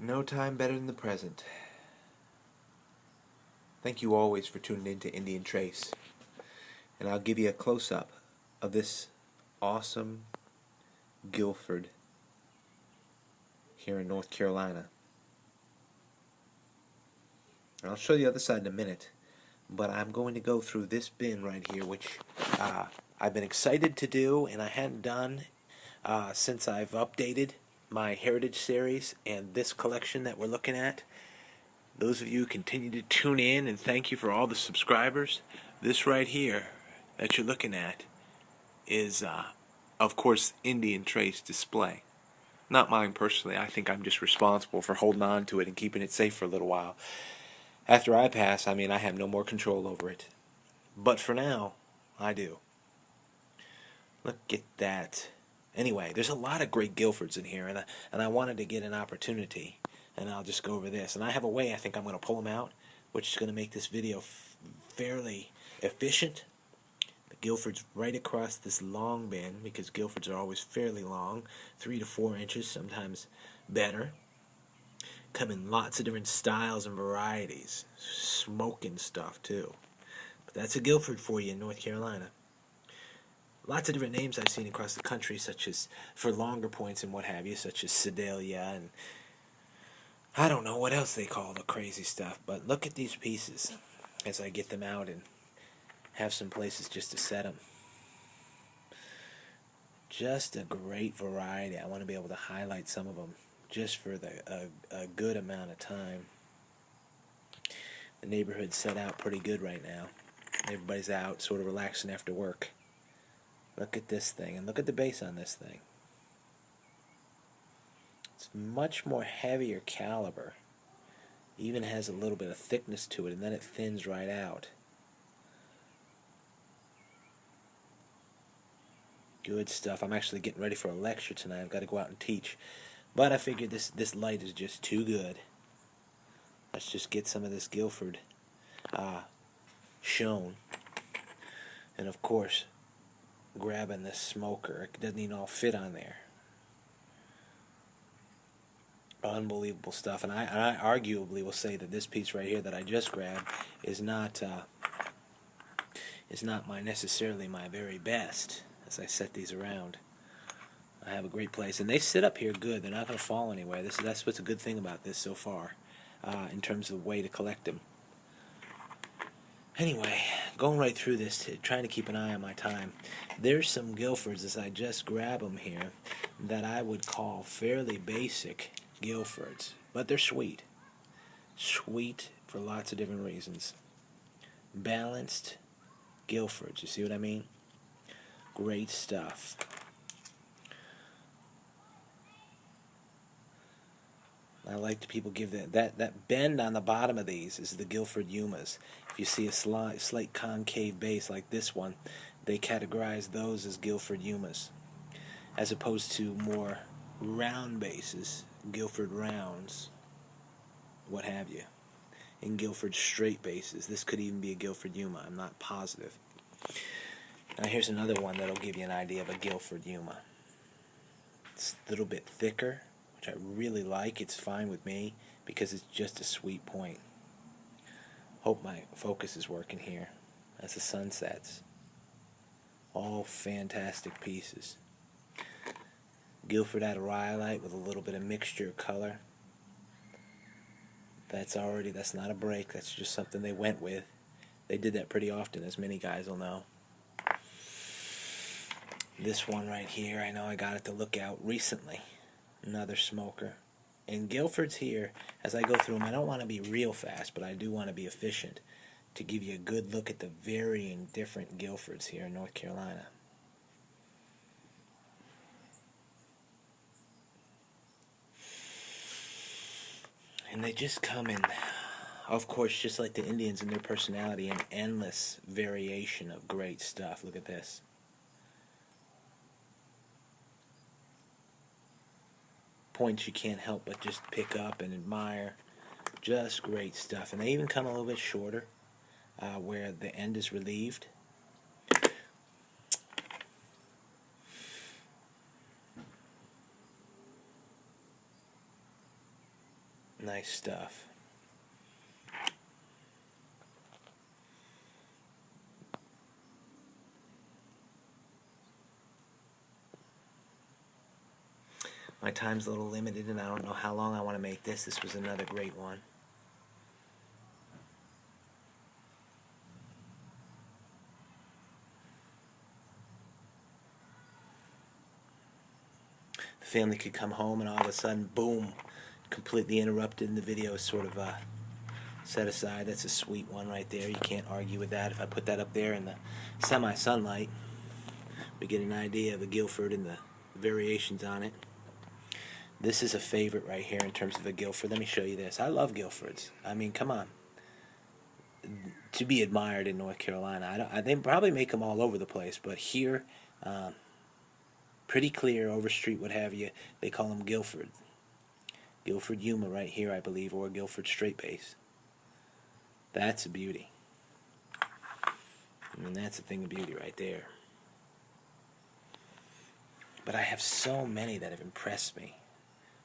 No time better than the present. Thank you always for tuning in to Indian Trace. And I'll give you a close-up of this awesome Guilford here in North Carolina. And I'll show you the other side in a minute. But I'm going to go through this bin right here, which I've been excited to do, and I hadn't done since I've updated my Heritage series and this collection that we're looking at. Those of you who continue to tune in, and thank you for all the subscribers. This right here that you're looking at is, of course, Indian Trace display. Not mine personally. I think I'm just responsible for holding on to it and keeping it safe for a little while. After I pass, I have no more control over it. But for now, I do. Look at that. Anyway, there's a lot of great Guilfords in here, and I wanted to get an opportunity, and I'll just go over this. And I have a way I think I'm going to pull them out, which is going to make this video fairly efficient. The Guilford's right across this long bin, because Guilfords are always fairly long, 3 to 4 inches, sometimes better. Come in lots of different styles and varieties. Smoking stuff, too. But that's a Guilford for you in North Carolina. Lots of different names I've seen across the country, such as for longer points and what have you, such as Sedalia, and I don't know what else they call the crazy stuff. But look at these pieces as I get them out and have some places just to set them. Just a great variety. I want to be able to highlight some of them just for a good amount of time. The neighborhood's set out pretty good right now. Everybody's out sort of relaxing after work. Look at this thing, and look at the base on this thing. It's much more heavier caliber. Even has a little bit of thickness to it, and then it thins right out. Good stuff. I'm actually getting ready for a lecture tonight. I've got to go out and teach. But I figured this light is just too good. Let's just get some of this Guilford shown. And of course, grabbing this smoker. It doesn't even all fit on there. Unbelievable stuff. And I arguably will say that this piece right here that I just grabbed is not necessarily my very best as I set these around. I have a great place, and they sit up here good. They're not going to fall anywhere. That's what's a good thing about this so far, in terms of the way to collect them. Anyway, going right through this, trying to keep an eye on my time. There's some Guilfords, as I just grab them here, that I would call fairly basic Guilfords, but they're sweet. Sweet for lots of different reasons. Balanced Guilfords, you see what I mean? Great stuff. I like to people give that bend on the bottom of these is the Guilford Yumas. If you see a slight concave base like this one, they categorize those as Guilford Yumas, as opposed to more round bases, Guilford Rounds, what have you. In Guilford straight bases, this could even be a Guilford Yuma. I'm not positive. Now here's another one that'll give you an idea of a Guilford Yuma. It's a little bit thicker, which I really like. It's fine with me because it's just a sweet point. Hope my focus is working here as the sun sets. All fantastic pieces. Guilford Adderallite with a little bit of mixture of color. That's not a break. That's just something they went with. They did that pretty often, as many guys will know. This one right here, I know I got it to look out recently. Another smoker. And Guilfords here, as I go through them, I don't want to be real fast, but I do want to be efficient to give you a good look at the varying different Guilfords here in North Carolina. And they just come in, of course, just like the Indians in their personality, an endless variation of great stuff. Look at this. Points you can't help but just pick up and admire. Just great stuff. And they even come a little bit shorter, where the end is relieved. Nice stuff. My time's a little limited and I don't know how long I want to make this. This was another great one. The family could come home and all of a sudden, boom, completely interrupted and the video is sort of set aside. That's a sweet one right there. You can't argue with that. If I put that up there in the semi-sunlight, we get an idea of a Guilford and the variations on it. This is a favorite right here in terms of a Guilford. Let me show you this. I love Guilfords. I mean, come on. To be admired in North Carolina. They probably make them all over the place, but here, pretty clear, Overstreet, what have you, they call them Guilford. Guilford Yuma right here, I believe, or Guilford straight base. That's a beauty. I mean, that's a thing of beauty right there. But I have so many that have impressed me.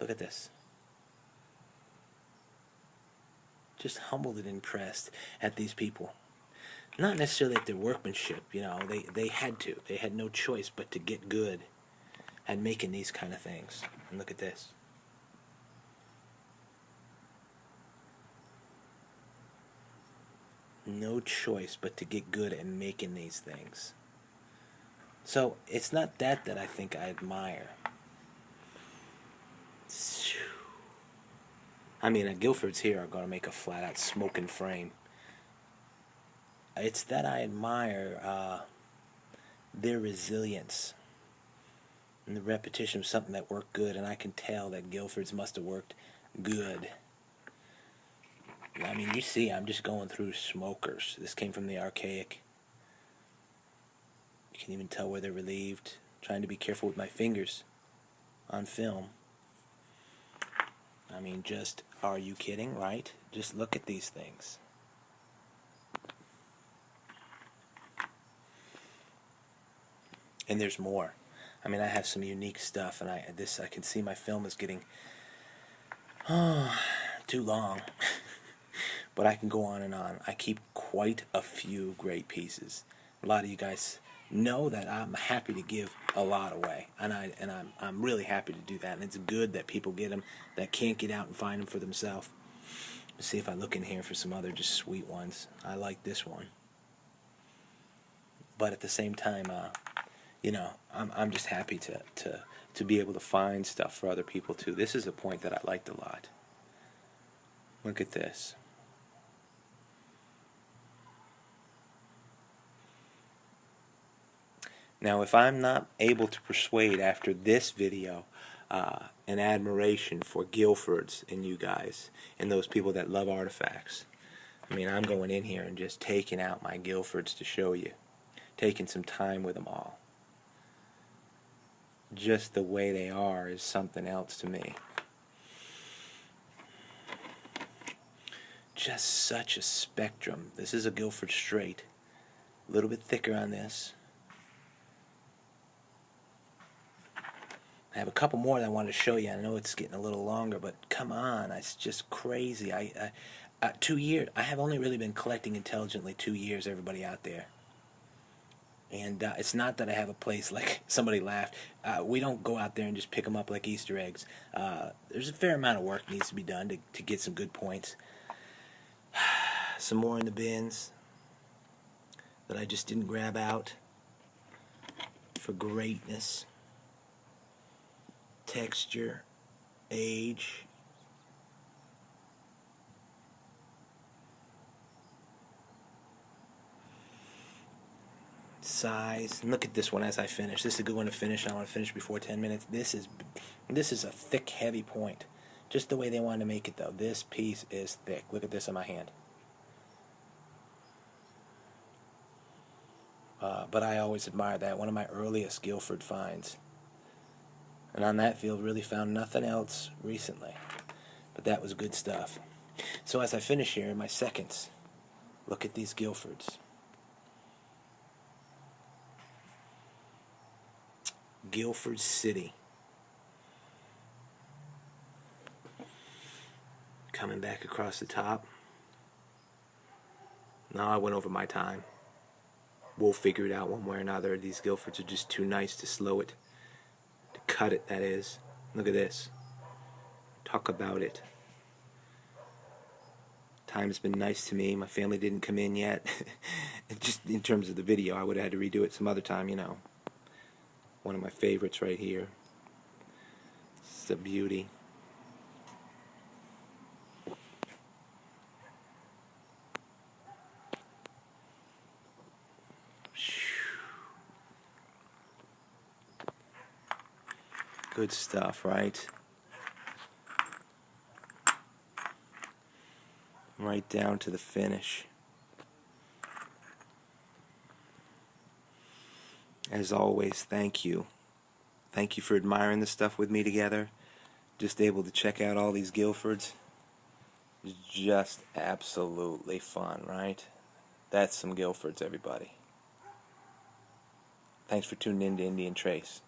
Look at this. Just humbled and impressed at these people. Not necessarily at their workmanship, you know, they had to. They had no choice but to get good at making these kind of things. And look at this. No choice but to get good at making these things. So it's not that I think I admire. I mean, Guilfords here are going to make a flat-out smoking frame. It's that I admire their resilience and the repetition of something that worked good, and I can tell that Guilfords must have worked good. I mean, you see, I'm just going through smokers. This came from the archaic. You can even tell where they're relieved. Trying to be careful with my fingers on film. I mean, just, are you kidding, right? Just look at these things. And there's more. I mean, I have some unique stuff, and I can see my film is getting too long. But I can go on and on. I keep quite a few great pieces. A lot of you guys know that I'm happy to give a lot away, and I'm really happy to do that. And it's good that people get them that can't get out and find them for themselves. Let's see if I look in here for some other just sweet ones. I like this one, but at the same time, you know, I'm just happy to be able to find stuff for other people too. This is a point that I liked a lot. Look at this. Now, if I'm not able to persuade after this video an admiration for Guilford's in you guys and those people that love artifacts, I mean, I'm going in here and just taking out my Guilford's to show you. Taking some time with them all. Just the way they are is something else to me. Just such a spectrum. This is a Guilford straight. A little bit thicker on this. I have a couple more that I want to show you. I know it's getting a little longer, but come on, it's just crazy. 2 years. I have only really been collecting intelligently 2 years, everybody out there. And it's not that I have a place like somebody laughed. We don't go out there and just pick them up like Easter eggs. There's a fair amount of work needs to be done to get some good points. Some more in the bins that I just didn't grab out for greatness. Texture, age, size. And look at this one as I finish. This is a good one to finish. I want to finish before 10 minutes. This is a thick, heavy point. Just the way they wanted to make it, though. This piece is thick. Look at this in my hand. But I always admire that. One of my earliest Guilford finds. And on that field, really found nothing else recently. But that was good stuff. So as I finish here in my seconds, look at these Guilfords. Guilford City. Coming back across the top. No, I went over my time. We'll figure it out one way or another. These Guilfords are just too nice to slow it. To cut it, that is. Look at this. Talk about it. Time's been nice to me. My family didn't come in yet. Just in terms of the video, I would have had to redo it some other time, you know. One of my favorites right here. It's a beauty. Good stuff, right? Right down to the finish. As always, thank you. Thank you for admiring the stuff with me together. Just able to check out all these Guilfords. Just absolutely fun, right? That's some Guilfords, everybody. Thanks for tuning in to Indian Trace.